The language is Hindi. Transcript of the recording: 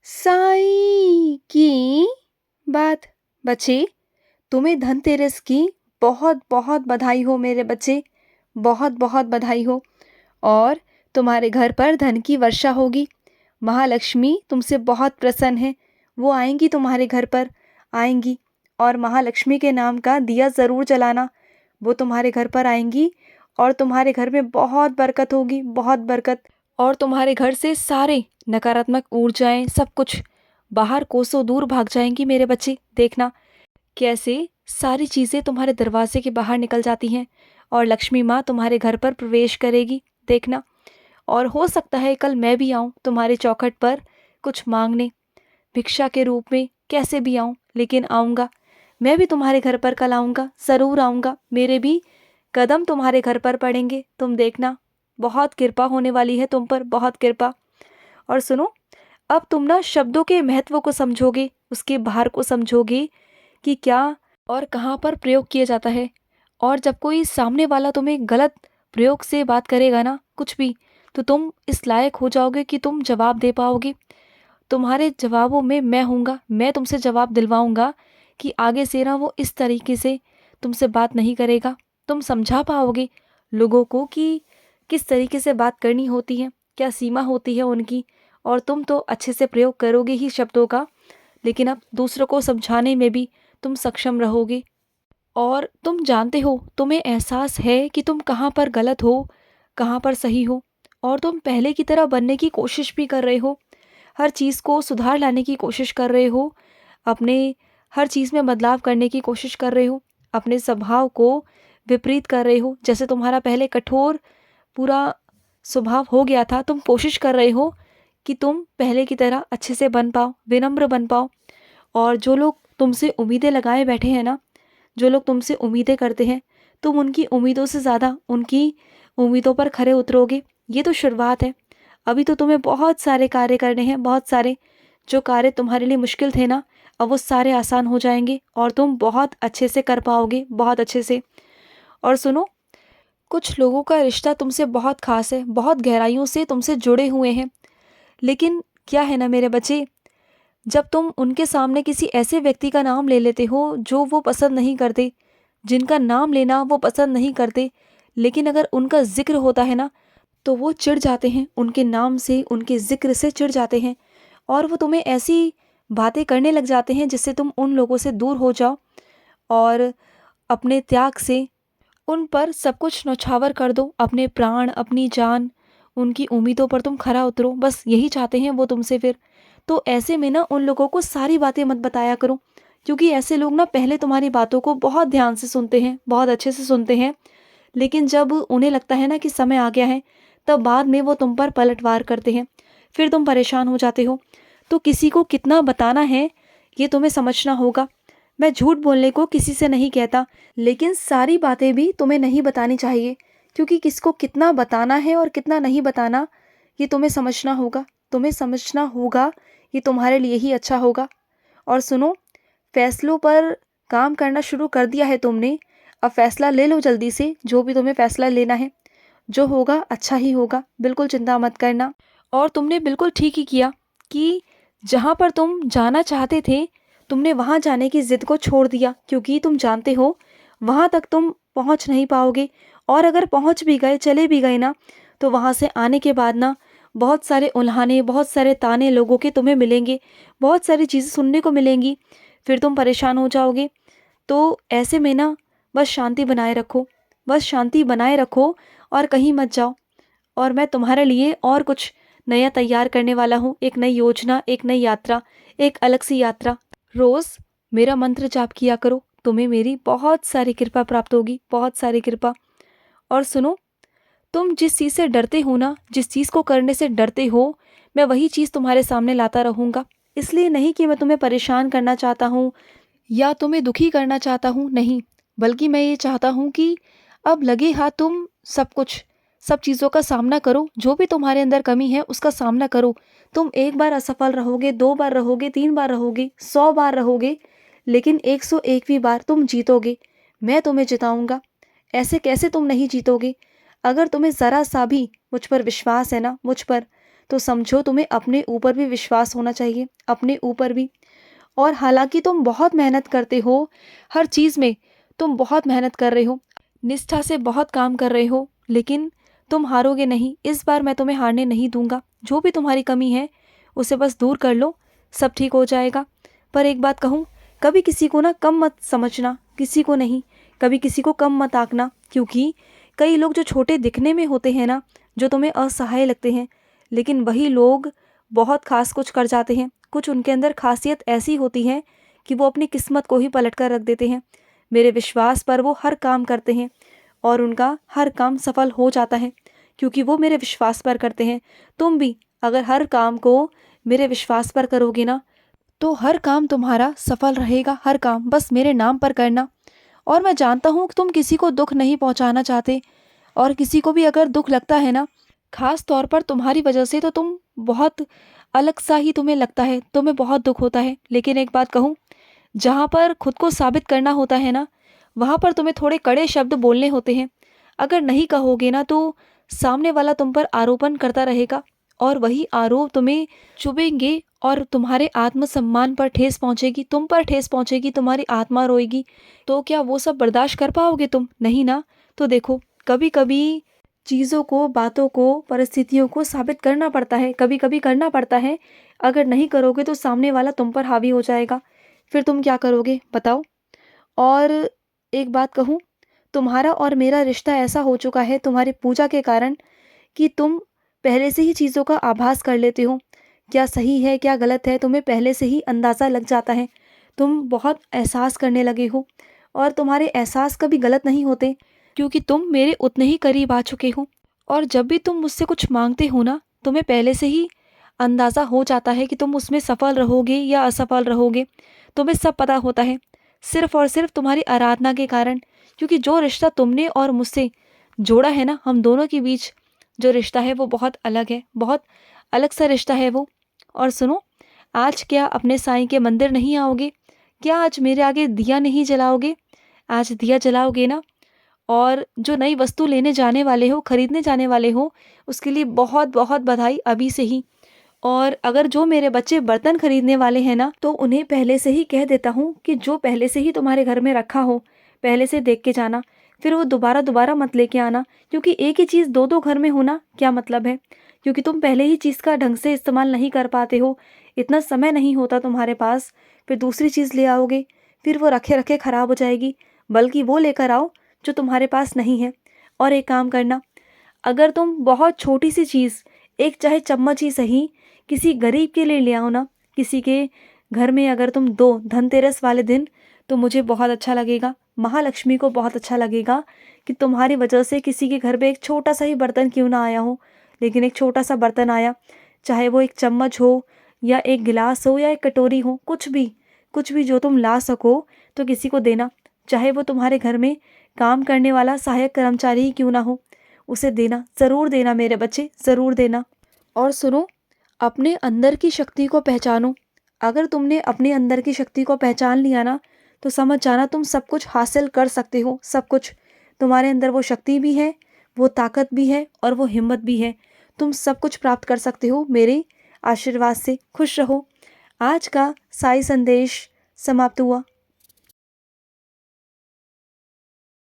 साईं की बात। बच्चे, तुम्हें धनतेरस की बहुत बहुत बधाई हो मेरे बच्चे। बहुत बहुत बधाई हो। और तुम्हारे घर पर धन की वर्षा होगी। महालक्ष्मी तुमसे बहुत प्रसन्न है। वो आएंगी तुम्हारे घर पर, आएंगी। और महालक्ष्मी के नाम का दिया ज़रूर जलाना। वो तुम्हारे घर पर आएंगी और तुम्हारे घर में बहुत बरकत होगी, बहुत बरकत। और तुम्हारे घर से सारे नकारात्मक ऊर्जाएं सब कुछ बाहर कोसों दूर भाग जाएंगी मेरे बच्चे। देखना कैसे सारी चीज़ें तुम्हारे दरवाजे के बाहर निकल जाती हैं और लक्ष्मी माँ तुम्हारे घर पर प्रवेश करेगी। देखना। और हो सकता है कल मैं भी आऊँ तुम्हारे चौखट पर कुछ मांगने, भिक्षा के रूप में, कैसे भी आऊँ लेकिन आऊँगा। मैं भी तुम्हारे घर पर कल आऊँगा, ज़रूर आऊँगा। मेरे भी कदम तुम्हारे घर पर पड़ेंगे, तुम देखना। बहुत कृपा होने वाली है तुम पर, बहुत कृपा। और सुनो, अब तुम ना शब्दों के महत्व को समझोगे, उसके भार को समझोगे कि क्या और कहाँ पर प्रयोग किया जाता है। और जब कोई सामने वाला तुम्हें गलत प्रयोग से बात करेगा ना, कुछ भी, तो तुम इस लायक हो जाओगे कि तुम जवाब दे पाओगे। तुम्हारे जवाबों में मैं हूँगा, मैं तुमसे जवाब दिलवाऊंगा कि आगे से ना वो इस तरीके से तुमसे बात नहीं करेगा। तुम समझा पाओगे लोगों को कि किस तरीके से बात करनी होती है, क्या सीमा होती है उनकी। और तुम तो अच्छे से प्रयोग करोगे ही शब्दों का, लेकिन अब दूसरों को समझाने में भी तुम सक्षम रहोगे। और तुम जानते हो, तुम्हें एहसास है कि तुम कहाँ पर गलत हो, कहाँ पर सही हो। और तुम पहले की तरह बनने की कोशिश भी कर रहे हो, हर चीज़ को सुधार लाने की कोशिश कर रहे हो, अपने हर चीज़ में बदलाव करने की कोशिश कर रहे हो, अपने स्वभाव को विपरीत कर रहे हो। जैसे तुम्हारा पहले कठोर पूरा स्वभाव हो गया था, तुम कोशिश कर रहे हो कि तुम पहले की तरह अच्छे से बन पाओ, विनम्र बन पाओ। और जो लोग तुमसे उम्मीदें लगाए बैठे हैं ना, जो लोग तुमसे उम्मीदें करते हैं, तुम उनकी उम्मीदों से ज़्यादा उनकी उम्मीदों पर खरे उतरोगे। ये तो शुरुआत है। अभी तो तुम्हें बहुत सारे कार्य करने हैं, बहुत सारे। जो कार्य तुम्हारे लिए मुश्किल थे ना, अब वो सारे आसान हो जाएंगे और तुम बहुत अच्छे से कर पाओगे, बहुत अच्छे से। और सुनो, कुछ लोगों का रिश्ता तुमसे बहुत खास है, बहुत गहराइयों से तुमसे जुड़े हुए हैं। लेकिन क्या है ना मेरे बच्चे, जब तुम उनके सामने किसी ऐसे व्यक्ति का नाम ले लेते हो जो वो पसंद नहीं करते, जिनका नाम लेना वो पसंद नहीं करते, लेकिन अगर उनका जिक्र होता है ना, तो वो चिढ़ जाते हैं, उनके नाम से, उनके जिक्र से चिढ़ जाते हैं। और वो तुम्हें ऐसी बातें करने लग जाते हैं जिससे तुम उन लोगों से दूर हो जाओ और अपने त्याग से उन पर सब कुछ न्यौछावर कर दो। अपने प्राण, अपनी जान, उनकी उम्मीदों पर तुम खरा उतरो, बस यही चाहते हैं वो तुमसे फिर। तो ऐसे में ना उन लोगों को सारी बातें मत बताया करो, क्योंकि ऐसे लोग ना पहले तुम्हारी बातों को बहुत ध्यान से सुनते हैं, बहुत अच्छे से सुनते हैं, लेकिन जब उन्हें लगता है ना कि समय आ गया है, तब बाद में वो तुम पर पलटवार करते हैं। फिर तुम परेशान हो जाते हो। तो किसी को कितना बताना है, ये तुम्हें समझना होगा। मैं झूठ बोलने को किसी से नहीं कहता, लेकिन सारी बातें भी तुम्हें नहीं बतानी चाहिए, क्योंकि किसको कितना बताना है और कितना नहीं बताना, ये तुम्हें समझना होगा। तुम्हें समझना होगा, ये तुम्हारे लिए ही अच्छा होगा। और सुनो, फैसलों पर काम करना शुरू कर दिया है तुमने, अब फैसला ले लो जल्दी से, जो भी तुम्हें फैसला लेना है। जो होगा अच्छा ही होगा, बिल्कुल चिंता मत करना। और तुमने बिल्कुल ठीक ही किया कि जहाँ पर तुम जाना चाहते थे, तुमने वहाँ जाने की ज़िद को छोड़ दिया, क्योंकि तुम जानते हो वहाँ तक तुम पहुँच नहीं पाओगे। और अगर पहुँच भी गए, चले भी गए ना, तो वहाँ से आने के बाद ना बहुत सारे उल्हाने, बहुत सारे ताने लोगों के तुम्हें मिलेंगे, बहुत सारी चीज़ें सुनने को मिलेंगी, फिर तुम परेशान हो जाओगे। तो ऐसे में ना बस शांति बनाए रखो, बस शांति बनाए रखो और कहीं मत जाओ। और मैं तुम्हारे लिए और कुछ नया तैयार करने वाला हूँ, एक नई योजना, एक नई यात्रा, एक अलग सी यात्रा। रोज़ मेरा मंत्र जाप किया करो, तुम्हें मेरी बहुत सारी कृपा प्राप्त होगी, बहुत सारी कृपा। और सुनो, तुम जिस चीज़ से डरते हो ना, जिस चीज़ को करने से डरते हो, मैं वही चीज़ तुम्हारे सामने लाता रहूँगा। इसलिए नहीं कि मैं तुम्हें परेशान करना चाहता हूँ या तुम्हें दुखी करना चाहता हूँ, नहीं, बल्कि मैं ये चाहता हूँ कि अब लगे हाथ तुम सब कुछ, सब चीज़ों का सामना करो, जो भी तुम्हारे अंदर कमी है उसका सामना करो। तुम एक बार असफल रहोगे, 2 बार रहोगे, 3 बार रहोगे, 100 बार रहोगे, लेकिन 101वीं बार तुम जीतोगे। मैं तुम्हें जिताऊंगा। ऐसे कैसे तुम नहीं जीतोगे? अगर तुम्हें ज़रा सा भी मुझ पर विश्वास है ना, मुझ पर, तो समझो तुम्हें अपने ऊपर भी विश्वास होना चाहिए, अपने ऊपर भी। और हालांकि तुम बहुत मेहनत करते हो, हर चीज़ में तुम बहुत मेहनत कर रहे हो, निष्ठा से बहुत काम कर रहे हो, लेकिन तुम हारोगे नहीं। इस बार मैं तुम्हें हारने नहीं दूंगा। जो भी तुम्हारी कमी है उसे बस दूर कर लो, सब ठीक हो जाएगा। पर एक बात कहूँ, कभी किसी को ना कम मत समझना, किसी को नहीं, कभी किसी को कम मत आंकना, क्योंकि कई लोग जो छोटे दिखने में होते हैं ना, जो तुम्हें असहाय लगते हैं, लेकिन वही लोग बहुत खास कुछ कर जाते हैं। कुछ उनके अंदर खासियत ऐसी होती है कि वो अपनी किस्मत को ही पलट कर रख देते हैं। मेरे विश्वास पर वो हर काम करते हैं और उनका हर काम सफल हो जाता है, क्योंकि वो मेरे विश्वास पर करते हैं। तुम भी अगर हर काम को मेरे विश्वास पर करोगे ना, तो हर काम तुम्हारा सफल रहेगा। हर काम बस मेरे नाम पर करना। और मैं जानता हूँ कि तुम किसी को दुख नहीं पहुँचाना चाहते, और किसी को भी अगर दुख लगता है ना, खास तौर पर तुम्हारी वजह से, तो तुम बहुत अलग सा ही तुम्हें लगता है, तुम्हें बहुत दुख होता है। लेकिन एक बात कहूँ, जहाँ पर खुद को साबित करना होता है ना, वहाँ पर तुम्हें थोड़े कड़े शब्द बोलने होते हैं। अगर नहीं कहोगे ना, तो सामने वाला तुम पर आरोपण करता रहेगा, और वही आरोप तुम्हें चुभेंगे और तुम्हारे आत्मसम्मान पर ठेस पहुँचेगी, तुम पर ठेस पहुँचेगी, तुम्हारी आत्मा रोएगी। तो क्या वो सब बर्दाश्त कर पाओगे तुम? नहीं ना। तो देखो, कभी कभी चीज़ों को, बातों को, परिस्थितियों को साबित करना पड़ता है, कभी कभी करना पड़ता है। अगर नहीं करोगे तो सामने वाला तुम पर हावी हो जाएगा, फिर तुम क्या करोगे बताओ? और एक बात कहूँ, तुम्हारा और मेरा रिश्ता ऐसा हो चुका है तुम्हारी पूजा के कारण, कि तुम पहले से ही चीज़ों का आभास कर लेते हो। क्या सही है क्या गलत है तुम्हें पहले से ही अंदाज़ा लग जाता है। तुम बहुत एहसास करने लगे हो, और तुम्हारे एहसास कभी गलत नहीं होते, क्योंकि तुम मेरे उतने ही करीब आ चुके हो। और जब भी तुम मुझसे कुछ मांगते हो ना, तुम्हें पहले से ही अंदाज़ा हो जाता है कि तुम उसमें सफल रहोगे या असफल रहोगे। तुम्हें सब पता होता है, सिर्फ और सिर्फ तुम्हारी आराधना के कारण। क्योंकि जो रिश्ता तुमने और मुझसे जोड़ा है ना, हम दोनों के बीच जो रिश्ता है वो बहुत अलग है, बहुत अलग सा रिश्ता है वो। और सुनो, आज क्या अपने साईं के मंदिर नहीं आओगे? क्या आज मेरे आगे दिया नहीं जलाओगे? आज दिया जलाओगे ना? और जो नई वस्तु लेने जाने वाले हो, खरीदने जाने वाले हो, उसके लिए बहुत बहुत बधाई अभी से ही। और अगर जो मेरे बच्चे बर्तन खरीदने वाले हैं ना, तो उन्हें पहले से ही कह देता हूँ कि जो पहले से ही तुम्हारे घर में रखा हो, पहले से देख के जाना, फिर वो दोबारा दोबारा मत लेके आना। क्योंकि एक ही चीज़ दो दो घर में होना क्या मतलब है? क्योंकि तुम पहले ही चीज़ का ढंग से इस्तेमाल नहीं कर पाते हो, इतना समय नहीं होता तुम्हारे पास, फिर दूसरी चीज़ ले आओगे, फिर वो रखे रखे ख़राब हो जाएगी। बल्कि वो लेकर आओ जो तुम्हारे पास नहीं है। और एक काम करना, अगर तुम बहुत छोटी सी चीज़, एक चाहे चम्मच ही सही, किसी गरीब के लिए ले आओ ना, किसी के घर में अगर तुम दो धनतेरस वाले दिन, तो मुझे बहुत अच्छा लगेगा, महालक्ष्मी को बहुत अच्छा लगेगा कि तुम्हारी वजह से किसी के घर पे एक छोटा सा ही बर्तन क्यों ना आया हो, लेकिन एक छोटा सा बर्तन आया। चाहे वो एक चम्मच हो, या एक गिलास हो, या एक कटोरी हो, कुछ भी जो तुम ला सको तो किसी को देना। चाहे वो तुम्हारे घर में काम करने वाला सहायक कर्मचारी ही क्यों ना हो, उसे देना, ज़रूर देना मेरे बच्चे, ज़रूर देना। और सुनो, अपने अंदर की शक्ति को पहचानो। अगर तुमने अपने अंदर की शक्ति को पहचान लिया ना, तो समझ जाना तुम सब कुछ हासिल कर सकते हो। सब कुछ तुम्हारे अंदर, वो शक्ति भी है, वो ताकत भी है, और वो हिम्मत भी है। तुम सब कुछ प्राप्त कर सकते हो मेरे आशीर्वाद से। खुश रहो। आज का साई संदेश समाप्त हुआ।